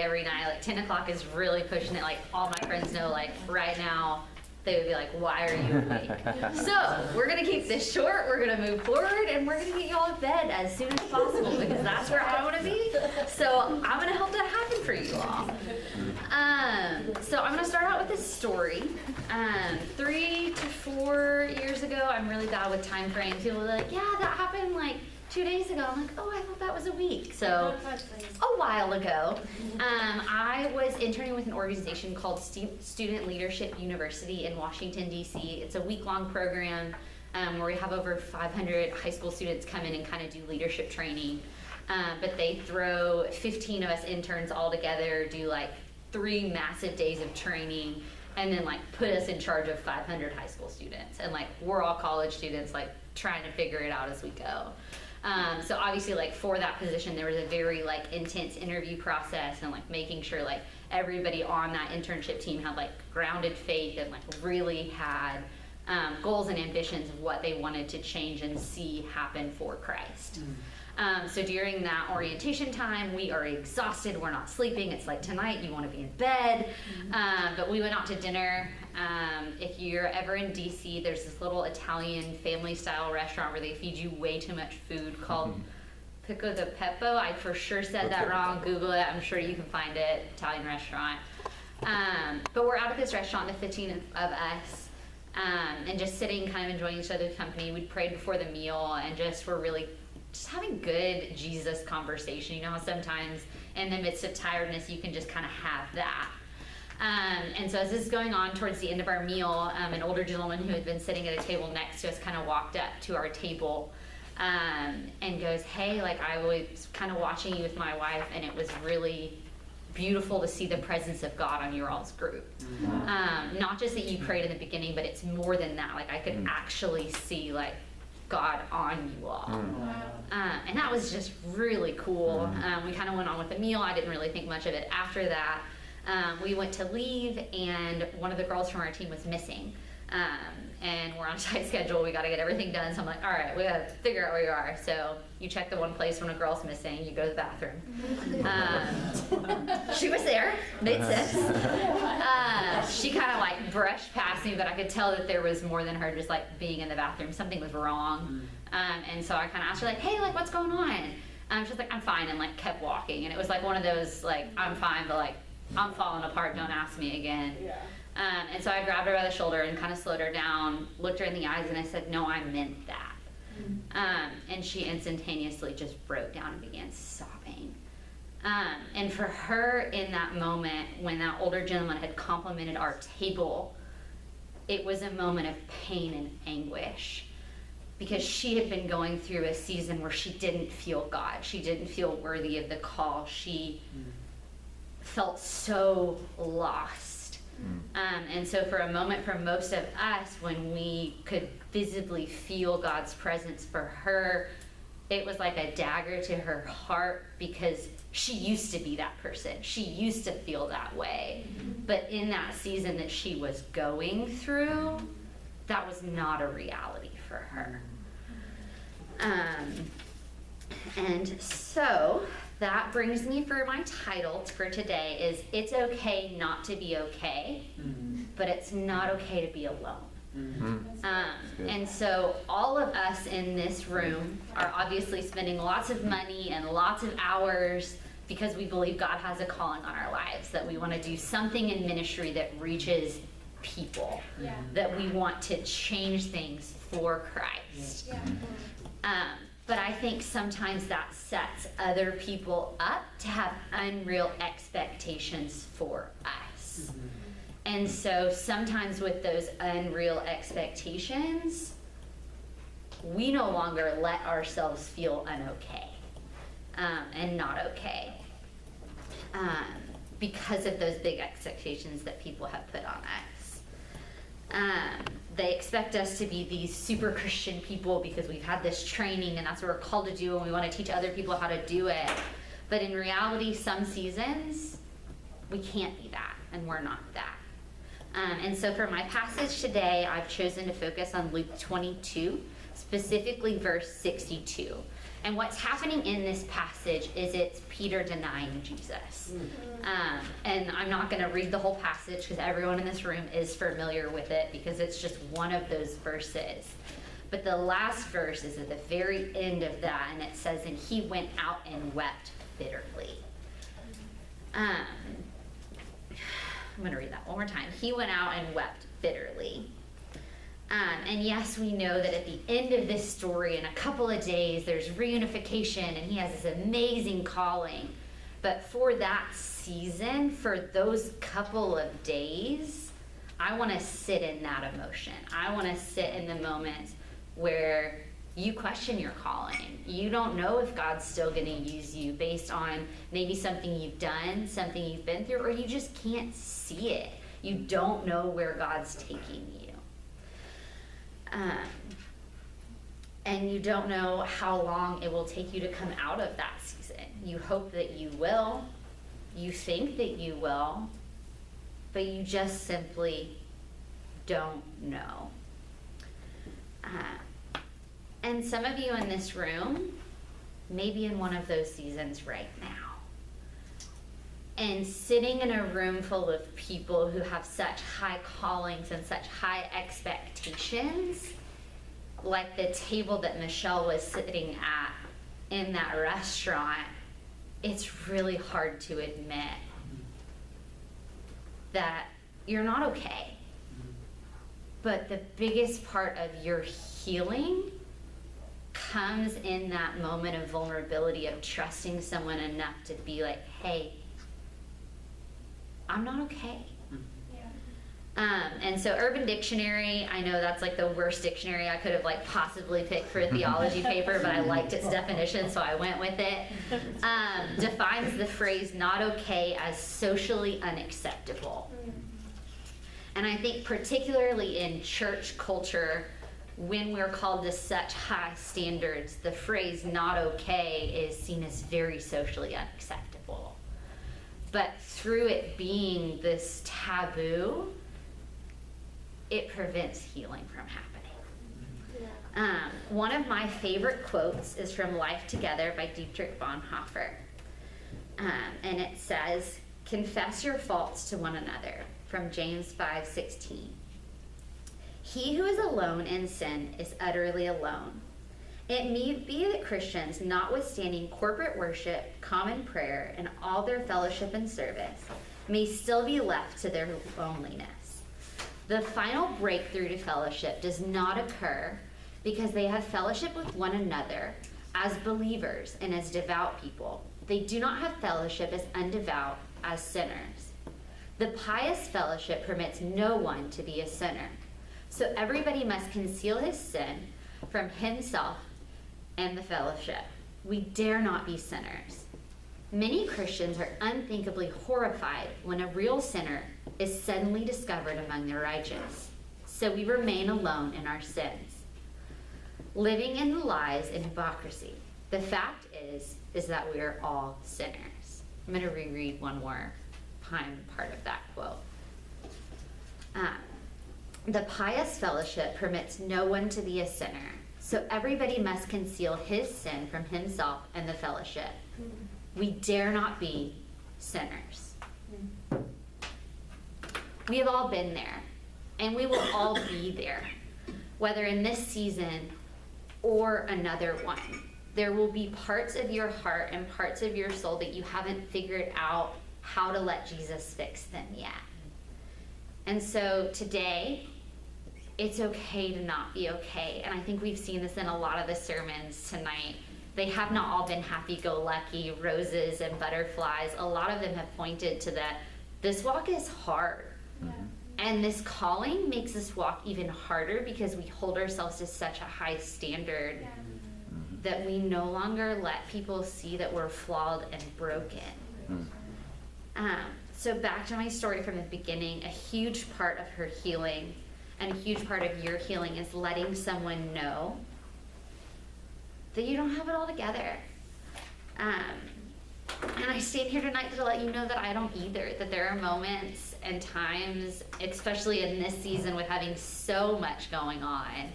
every night. Like 10 o'clock is really pushing it. Like all my friends know, like right now, they would be like, why are you awake? So we're going to keep this short. We're going to move forward, and we're going to get you all to bed as soon as possible because that's where I want to be. So I'm going to help that happen for you all. So I'm going to start out with this story. 3 to 4 years ago, I'm really bad with time frames. People are like, yeah, that happened like 2 days ago. I'm like, oh, I thought that was a week. So a while ago, I was interning with an organization called Student Leadership University in Washington, D.C. It's a week-long program where we have over 500 high school students come in and kind of do leadership training. But they throw 15 of us interns all together, do like 3 massive days of training, and then like put us in charge of 500 high school students. And like we're all college students like trying to figure it out as we go. So obviously like for that position there was a very like intense interview process and like making sure like everybody on that internship team had like grounded faith and like really had goals and ambitions of what they wanted to change and see happen for Christ. So during that orientation time, we are exhausted, we're not sleeping, it's like tonight, you want to be in bed, but we went out to dinner. If you're ever in DC, there's this little Italian family-style restaurant where they feed you way too much food called Pico de Peppo. I for sure said that wrong, Google it, I'm sure you can find it, Italian restaurant. But we're out at this restaurant, the 15 of us, and just sitting, kind of enjoying each other's company. We'd prayed before the meal and just were really just having good Jesus conversation. You know how sometimes in the midst of tiredness you can just kind of have that. And so as this is going on towards the end of our meal, an older gentleman who had been sitting at a table next to us kind of walked up to our table and goes, hey, like I was kind of watching you with my wife and it was really beautiful to see the presence of God on your all's group. Not just that you prayed in the beginning, but it's more than that. Like I could actually see like God on you all. And that was just really cool. We kind of went on with the meal. I didn't really think much of it after that. We went to leave and one of the girls from our team was missing. And we're on a tight schedule. We got to get everything done. So I'm like, all right, we got to figure out where you are. So you check the one place when a girl's missing, you go to the bathroom. She was there, made sense. She kind of like brushed past me, but I could tell that there was more than her just like being in the bathroom. Something was wrong. And so I kind of asked her like, hey, like what's going on? She was like, I'm fine, and like kept walking. And it was like one of those like, I'm fine, but like I'm falling apart, don't ask me again. And so I grabbed her by the shoulder and kind of slowed her down, looked her in the eyes, and I said, no, I meant that. And she instantaneously just broke down and began sobbing. And for her in that moment, when that older gentleman had complimented our table, it was a moment of pain and anguish. Because she had been going through a season where she didn't feel God. She didn't feel worthy of the call. She felt so lost. And so for a moment, for most of us, when we could visibly feel God's presence, for her, it was like a dagger to her heart because she used to be that person. She used to feel that way. But in that season that she was going through, that was not a reality for her. And so that brings me for my title for today is It's Okay Not to Be Okay, but It's Not Okay to Be Alone. And so all of us in this room are obviously spending lots of money and lots of hours because we believe God has a calling on our lives, that we want to do something in ministry that reaches people, that we want to change things for Christ. But I think sometimes that sets other people up to have unreal expectations for us. And so sometimes with those unreal expectations, we no longer let ourselves feel unokay and not okay because of those big expectations that people have put on us. They expect us to be these super Christian people because we've had this training and that's what we're called to do and we want to teach other people how to do it. But in reality, some seasons, we can't be that and we're not that. And so for my passage today, I've chosen to focus on Luke 22, specifically verse 62. And what's happening in this passage is it's Peter denying Jesus. And I'm not going to read the whole passage because everyone in this room is familiar with it because it's just one of those verses. But the last verse is at the very end of that, and it says, and he went out and wept bitterly. I'm going to read that one more time. He went out and wept bitterly. And yes, we know that at the end of this story, in a couple of days, there's reunification, and he has this amazing calling. But for that season, for those couple of days, I want to sit in that emotion. I want to sit in the moments where you question your calling. You don't know if God's still going to use you based on maybe something you've done, something you've been through, or you just can't see it. You don't know where God's taking you. And you don't know how long it will take you to come out of that season. You hope that you will. You think that you will. But you just simply don't know. And some of you in this room may be in one of those seasons right now. And sitting in a room full of people who have such high callings and such high expectations, like the table that Michelle was sitting at in that restaurant, it's really hard to admit that you're not okay. But the biggest part of your healing comes in that moment of vulnerability, of trusting someone enough to be like, hey, I'm not okay. And so Urban Dictionary, I know that's like the worst dictionary I could have like possibly picked for a theology paper, but I liked its definition, so I went with it. Defines the phrase not okay as socially unacceptable. And I think particularly in church culture, when we're called to such high standards, the phrase not okay is seen as very socially unacceptable. But through it being this taboo, it prevents healing from happening. One of my favorite quotes is from Life Together by Dietrich Bonhoeffer. And it says, confess your faults to one another, from James 5:16. He who is alone in sin is utterly alone. It may be that Christians, notwithstanding corporate worship, common prayer, and all their fellowship and service, may still be left to their loneliness. The final breakthrough to fellowship does not occur because they have fellowship with one another as believers and as devout people. They do not have fellowship as undevout as sinners. The pious fellowship permits no one to be a sinner. So everybody must conceal his sin from himself and the fellowship. We dare not be sinners. Many Christians are unthinkably horrified when a real sinner is suddenly discovered among the righteous. So we remain alone in our sins, living in lies and hypocrisy. The fact is that we are all sinners. I'm going to reread one more time part of that quote. The pious fellowship permits no one to be a sinner. So everybody must conceal his sin from himself and the fellowship. We dare not be sinners. We have all been there, and we will all be there, whether in this season or another one. There will be parts of your heart and parts of your soul that you haven't figured out how to let Jesus fix them yet. And so today, it's okay to not be okay. And I think we've seen this in a lot of the sermons tonight. They have not all been happy-go-lucky, roses and butterflies. A lot of them have pointed to that this walk is hard. Yeah. And this calling makes us walk even harder because we hold ourselves to such a high standard that we no longer let people see that we're flawed and broken. So back to my story from the beginning, a huge part of her healing and a huge part of your healing is letting someone know that you don't have it all together. And I stand here tonight to let you know that I don't either, that there are moments and times, especially in this season with having so much going on,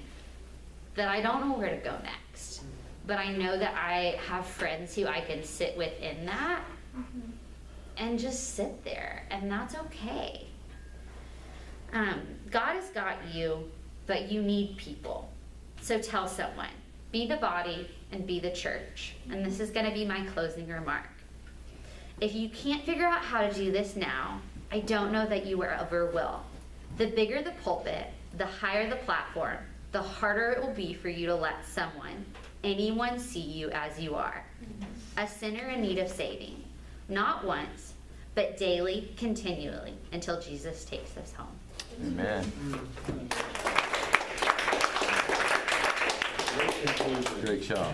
that I don't know where to go next. but I know that I have friends who I can sit with in that and just sit there, and that's okay. God has got you, but you need people. So tell someone. Be the body and be the church. And this is going to be my closing remark. If you can't figure out how to do this now, I don't know that you ever will. The bigger the pulpit, the higher the platform, the harder it will be for you to let someone, anyone, see you as you are. A sinner in need of saving. Not once, but daily, continually, until Jesus takes us home. Amen. Great job.